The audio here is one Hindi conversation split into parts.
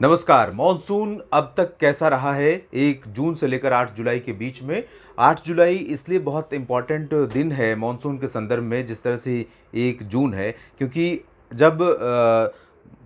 नमस्कार। मॉनसून अब तक कैसा रहा है 1 जून से लेकर 8 जुलाई के बीच में? 8 जुलाई इसलिए बहुत इम्पोर्टेंट दिन है मॉनसून के संदर्भ में जिस तरह से 1 जून है, क्योंकि जब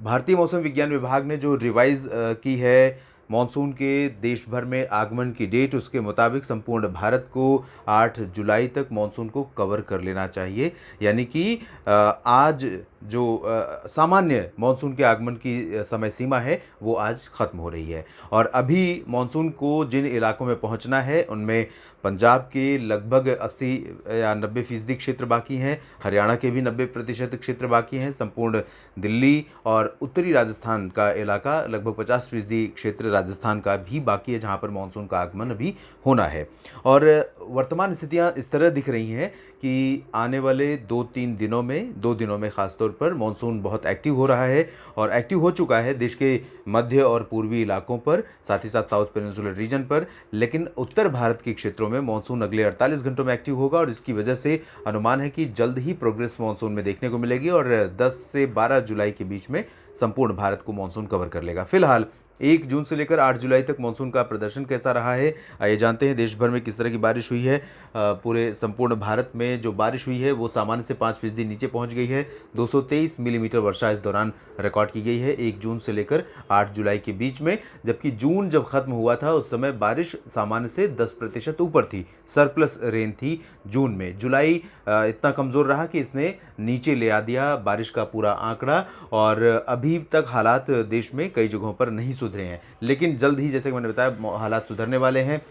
भारतीय मौसम विज्ञान विभाग ने जो रिवाइज़ की है मॉनसून के देश भर में आगमन की डेट, उसके मुताबिक संपूर्ण भारत को 8 जुलाई तक मॉनसून को कवर कर लेना चाहिए। यानी कि आज जो सामान्य मॉनसून के आगमन की समय सीमा है वो आज ख़त्म हो रही है। और अभी मॉनसून को जिन इलाकों में पहुंचना है उनमें पंजाब के लगभग 80 या 90% क्षेत्र बाकी हैं, हरियाणा के भी 90% क्षेत्र बाकी हैं, संपूर्ण दिल्ली और उत्तरी राजस्थान का इलाका लगभग 50% क्षेत्र राजस्थान का भी बाकी है जहां पर मॉनसून का आगमन अभी होना है। और वर्तमान स्थितियां इस तरह दिख रही हैं कि आने वाले 2-3 दिनों में, 2 दिनों में ख़ासतौर पर मॉनसून बहुत एक्टिव हो रहा है और एक्टिव हो चुका है देश के मध्य और पूर्वी इलाकों पर, साथ ही साथ साउथ पेनिनसुलर रीजन पर। लेकिन उत्तर भारत के क्षेत्रों में मॉनसून अगले 48 घंटों में एक्टिव होगा और इसकी वजह से अनुमान है कि जल्द ही प्रोग्रेस मॉनसून में देखने को मिलेगी और 10 से 12 जुलाई के बीच में संपूर्ण भारत को मॉनसून कवर कर लेगा। फिलहाल 1 जून से लेकर 8 जुलाई तक मॉनसून का प्रदर्शन कैसा रहा है, आइए जानते हैं। देश भर में किस तरह की बारिश हुई है। पूरे संपूर्ण भारत में जो बारिश हुई है वो सामान्य से 5% नीचे पहुंच गई है। 223 मिलीमीटर वर्षा इस दौरान रिकॉर्ड की गई है 1 जून से लेकर 8 जुलाई के बीच में। जबकि जून जब खत्म हुआ था उस समय बारिश सामान्य से 10% ऊपर थी, सरप्लस रेन थी जून में। जुलाई इतना कमज़ोर रहा कि इसने नीचे ले आ दिया बारिश का पूरा आंकड़ा और अभी तक हालात देश में कई जगहों पर नहीं सुधरे हैं, लेकिन जल्द ही, जैसे कि मैंने बताया, हालात सुधरने वाले हैं।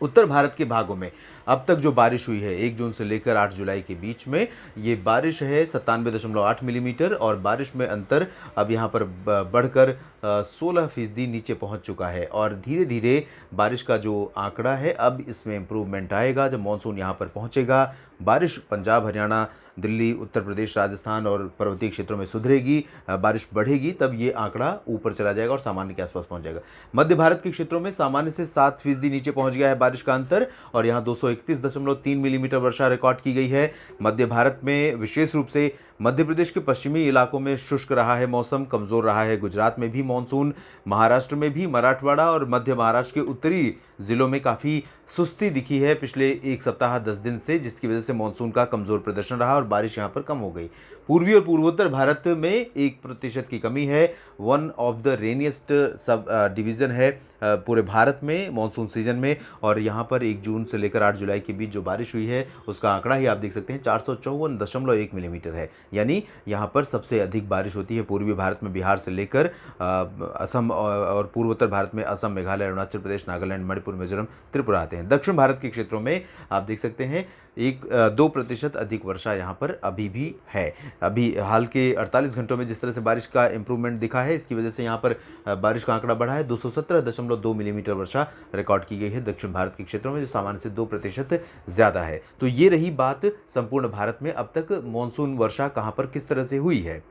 उत्तर भारत के भागों में अब तक जो बारिश हुई है 1 जून से लेकर 8 जुलाई के बीच में, ये बारिश है 97.8 मिलीमीटर और बारिश में अंतर अब यहाँ पर बढ़कर 16% नीचे पहुँच चुका है। और धीरे धीरे बारिश का जो आंकड़ा है अब इसमें इम्प्रूवमेंट आएगा जब मॉनसून यहाँ पर पहुँचेगा। बारिश पंजाब, हरियाणा, दिल्ली, उत्तर प्रदेश, राजस्थान और पर्वतीय क्षेत्रों में सुधरेगी, बारिश बढ़ेगी, तब ये आंकड़ा ऊपर चला जाएगा और सामान्य के आसपास पहुंच जाएगा। मध्य भारत के क्षेत्रों में सामान्य से 7% नीचे पहुंच गया है बारिश का अंतर और यहाँ 231.3 मिलीमीटर वर्षा रिकॉर्ड की गई है। मध्य भारत में विशेष रूप से मध्य प्रदेश के पश्चिमी इलाकों में शुष्क रहा है मौसम, कमज़ोर रहा है। गुजरात में भी मॉनसून, महाराष्ट्र में भी, मराठवाड़ा और मध्य महाराष्ट्र के उत्तरी ज़िलों में काफ़ी सुस्ती दिखी है पिछले 1 सप्ताह 10 दिन से, जिसकी वजह से मॉनसून का कमज़ोर प्रदर्शन रहा और बारिश यहाँ पर कम हो गई। पूर्वी और पूर्वोत्तर भारत में 1% की कमी है। One of the rainiest sub division है पूरे भारत में मॉनसून सीजन में और यहाँ पर 1 जून से लेकर 8 जुलाई के बीच जो बारिश हुई है उसका आंकड़ा ही आप देख सकते हैं 454.1 मिलीमीटर है। यानी यहाँ पर सबसे अधिक बारिश होती है पूर्वी भारत में, बिहार से लेकर असम और पूर्वोत्तर भारत में असम, मेघालय, अरुणाचल प्रदेश, नागालैंड, मणिपुर, मिजोरम, त्रिपुरा आते हैं। दक्षिण भारत के क्षेत्रों में आप देख सकते हैं 2% अधिक वर्षा यहाँ पर अभी भी है। अभी हाल के 48 घंटों में जिस तरह से बारिश का इंप्रूवमेंट दिखा है, इसकी वजह से यहाँ पर बारिश का आंकड़ा बढ़ा है। 217.2 मिलीमीटर वर्षा रिकॉर्ड की गई है दक्षिण भारत के क्षेत्रों में, जो सामान्य से 2% ज़्यादा है। तो ये रही बात संपूर्ण भारत में अब तक मॉनसून वर्षा कहाँ पर किस तरह से हुई है।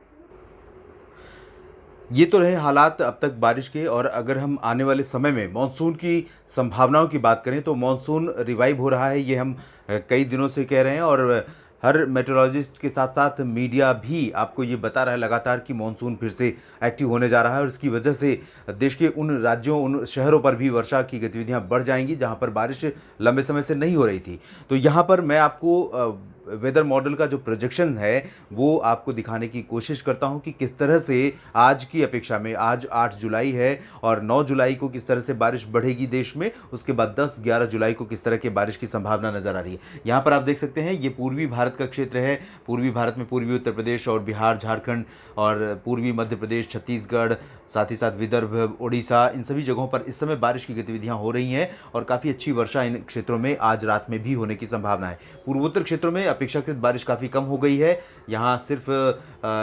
ये तो रहे हालात अब तक बारिश के। और अगर हम आने वाले समय में मॉनसून की संभावनाओं की बात करें तो मॉनसून रिवाइव हो रहा है, ये हम कई दिनों से कह रहे हैं और हर मेट्रोलॉजिस्ट के साथ साथ मीडिया भी आपको ये बता रहा है लगातार कि मॉनसून फिर से एक्टिव होने जा रहा है और इसकी वजह से देश के उन राज्यों, उन शहरों पर भी वर्षा की गतिविधियां बढ़ जाएंगी जहां पर बारिश लंबे समय से नहीं हो रही थी। तो यहाँ पर मैं आपको वेदर मॉडल का जो प्रोजेक्शन है वो आपको दिखाने की कोशिश करता हूं कि किस तरह से आज की अपेक्षा में, आज 8 जुलाई है और 9 जुलाई को किस तरह से बारिश बढ़ेगी देश में, उसके बाद 10-11 जुलाई को किस तरह की बारिश की संभावना नजर आ रही है। यहाँ पर आप देख सकते हैं ये पूर्वी भारत का क्षेत्र है। पूर्वी भारत में पूर्वी उत्तर प्रदेश और बिहार, झारखंड और पूर्वी मध्य प्रदेश, छत्तीसगढ़, साथ ही साथ विदर्भ, उड़ीसा, इन सभी जगहों पर इस समय बारिश की गतिविधियां हो रही हैं और काफ़ी अच्छी वर्षा इन क्षेत्रों में आज रात में भी होने की संभावना है। पूर्वोत्तर क्षेत्रों में अपेक्षाकृत बारिश काफ़ी कम हो गई है। यहाँ सिर्फ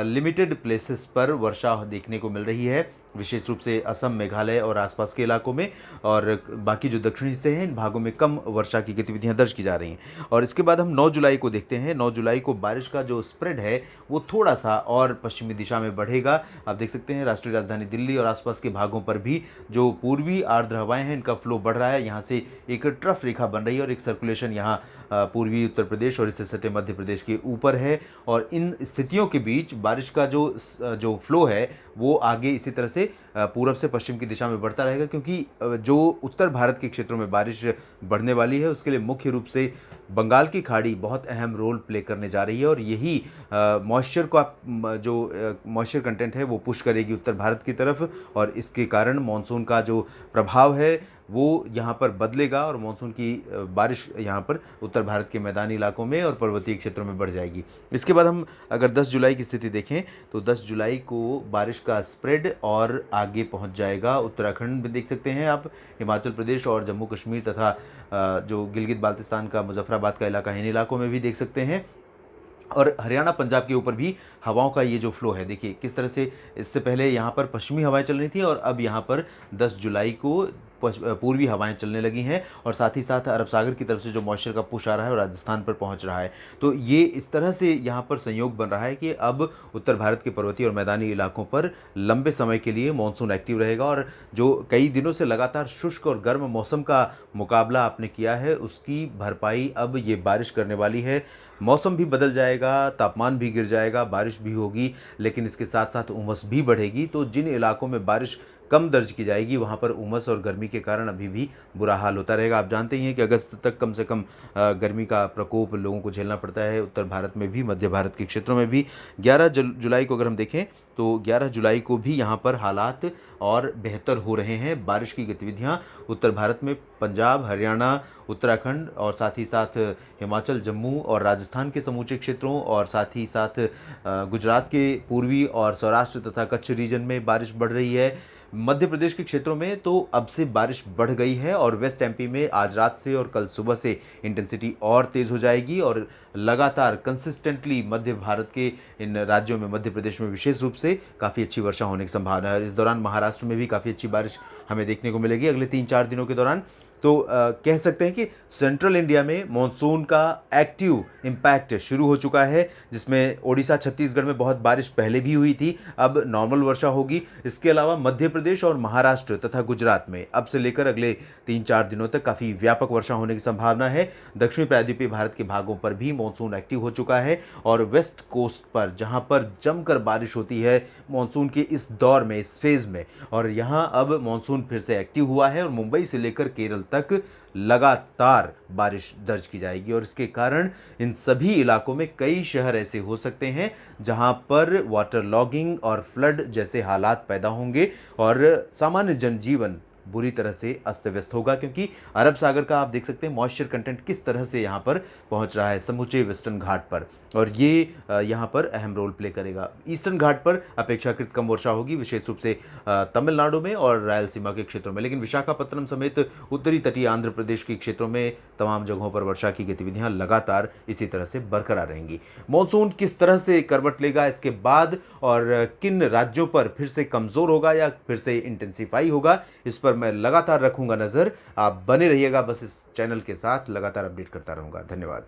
लिमिटेड प्लेसेस पर वर्षा देखने को मिल रही है, विशेष रूप से असम, मेघालय और आसपास के इलाकों में, और बाकी जो दक्षिणी हिस्से हैं इन भागों में कम वर्षा की गतिविधियां दर्ज की जा रही हैं। और इसके बाद हम 9 जुलाई को देखते हैं। 9 जुलाई को बारिश का जो स्प्रेड है वो थोड़ा सा और पश्चिमी दिशा में बढ़ेगा। आप देख सकते हैं राष्ट्रीय राजधानी दिल्ली और आसपास के भागों पर भी जो पूर्वी आर्द्र हवाएं हैं इनका फ्लो बढ़ रहा है। यहाँ से एक ट्रफ रेखा बन रही है और एक सर्कुलेशन यहाँ पूर्वी उत्तर प्रदेश और इससे सटे मध्य प्रदेश के ऊपर है। और इन स्थितियों के बीच बारिश का जो फ्लो है वो आगे इसी तरह से पूरब से पश्चिम की दिशा में बढ़ता रहेगा, क्योंकि जो उत्तर भारत के क्षेत्रों में बारिश बढ़ने वाली है उसके लिए मुख्य रूप से बंगाल की खाड़ी बहुत अहम रोल प्ले करने जा रही है। और यही मॉइस्चर का जो मॉइस्चर कंटेंट है वो पुश करेगी उत्तर भारत की तरफ, और इसके कारण मानसून का जो प्रभाव है वो यहाँ पर बदलेगा और मानसून की बारिश यहाँ पर उत्तर भारत के मैदानी इलाकों में और पर्वतीय क्षेत्रों में बढ़ जाएगी। इसके बाद हम अगर 10 जुलाई की स्थिति देखें तो 10 जुलाई को बारिश का स्प्रेड और आगे पहुँच जाएगा। उत्तराखंड में देख सकते हैं आप, हिमाचल प्रदेश और जम्मू कश्मीर तथा जो गिलगित बाल्तिस्तान का मुजफ्फराबाद का इलाका है, इन इलाकों में भी देख सकते हैं। और हरियाणा पंजाब के ऊपर भी हवाओं का ये जो फ्लो है, देखिए किस तरह से इससे पहले यहाँ पर पश्चिमी हवाएं चल रही थी और अब यहाँ पर 10 जुलाई को पूर्वी हवाएं चलने लगी हैं, और साथ ही साथ अरब सागर की तरफ से जो मॉइस्चर का पुश आ रहा है और राजस्थान पर पहुंच रहा है। तो ये इस तरह से यहाँ पर संयोग बन रहा है कि अब उत्तर भारत के पर्वतीय और मैदानी इलाकों पर लंबे समय के लिए मानसून एक्टिव रहेगा, और जो कई दिनों से लगातार शुष्क और गर्म मौसम का मुकाबला आपने किया है उसकी भरपाई अब ये बारिश करने वाली है। मौसम भी बदल जाएगा, तापमान भी गिर जाएगा, बारिश भी होगी, लेकिन इसके साथ साथ उमस भी बढ़ेगी। तो जिन इलाकों में बारिश कम दर्ज की जाएगी वहाँ पर उमस और गर्मी के कारण अभी भी बुरा हाल होता रहेगा। आप जानते ही हैं कि अगस्त तक कम से कम गर्मी का प्रकोप लोगों को झेलना पड़ता है, उत्तर भारत में भी, मध्य भारत के क्षेत्रों में भी। 11 जुलाई को अगर हम देखें तो 11 जुलाई को भी यहाँ पर हालात और बेहतर हो रहे हैं। बारिश की गतिविधियाँ उत्तर भारत में पंजाब, हरियाणा, उत्तराखंड और साथ ही साथ हिमाचल, जम्मू और राजस्थान के समूचे क्षेत्रों और साथ ही साथ गुजरात के पूर्वी और सौराष्ट्र तथा कच्छ रीजन में बारिश बढ़ रही है। मध्य प्रदेश के क्षेत्रों में तो अब से बारिश बढ़ गई है, और वेस्ट एमपी में आज रात से और कल सुबह से इंटेंसिटी और तेज़ हो जाएगी, और लगातार कंसिस्टेंटली मध्य भारत के इन राज्यों में, मध्य प्रदेश में विशेष रूप से काफ़ी अच्छी वर्षा होने की संभावना है। इस दौरान महाराष्ट्र में भी काफ़ी अच्छी बारिश हमें देखने को मिलेगी अगले 3-4 दिनों के दौरान। तो कह सकते हैं कि सेंट्रल इंडिया में मॉनसून का एक्टिव इम्पैक्ट शुरू हो चुका है, जिसमें ओडिशा, छत्तीसगढ़ में बहुत बारिश पहले भी हुई थी, अब नॉर्मल वर्षा होगी। इसके अलावा मध्य प्रदेश और महाराष्ट्र तथा गुजरात में अब से लेकर अगले 3-4 दिनों तक काफ़ी व्यापक वर्षा होने की संभावना है। दक्षिणी प्रायद्वीपीय भारत के भागों पर भी मानसून एक्टिव हो चुका है, और वेस्ट कोस्ट पर जहां पर जमकर बारिश होती है मानसून के इस दौर में, इस फेज में, और यहां अब मानसून फिर से एक्टिव हुआ है और मुंबई से लेकर केरल तक लगातार बारिश दर्ज की जाएगी। और इसके कारण इन सभी इलाकों में कई शहर ऐसे हो सकते हैं जहां पर वाटर लॉगिंग और फ्लड जैसे हालात पैदा होंगे और सामान्य जनजीवन बुरी तरह से अस्त व्यस्त होगा, क्योंकि अरब सागर का आप देख सकते हैं मॉइस्चर कंटेंट किस तरह से यहाँ पर पहुँच रहा है समूचे वेस्टर्न घाट पर, और ये यहाँ पर अहम रोल प्ले करेगा। ईस्टर्न घाट पर अपेक्षाकृत कम वर्षा होगी, विशेष रूप से तमिलनाडु में और रायलसीमा के क्षेत्रों में, लेकिन विशाखापत्तनम समेत उत्तरी तटीय आंध्र प्रदेश के क्षेत्रों में तमाम जगहों पर वर्षा की गतिविधियां लगातार इसी तरह से बरकरार रहेंगी। मानसून किस तरह से करवट लेगा इसके बाद और किन राज्यों पर फिर से कमज़ोर होगा या फिर से इंटेंसिफाई होगा, इस पर मैं लगातार रखूंगा नज़र। आप बने रहिएगा बस इस चैनल के साथ, लगातार अपडेट करता रहूंगा। धन्यवाद।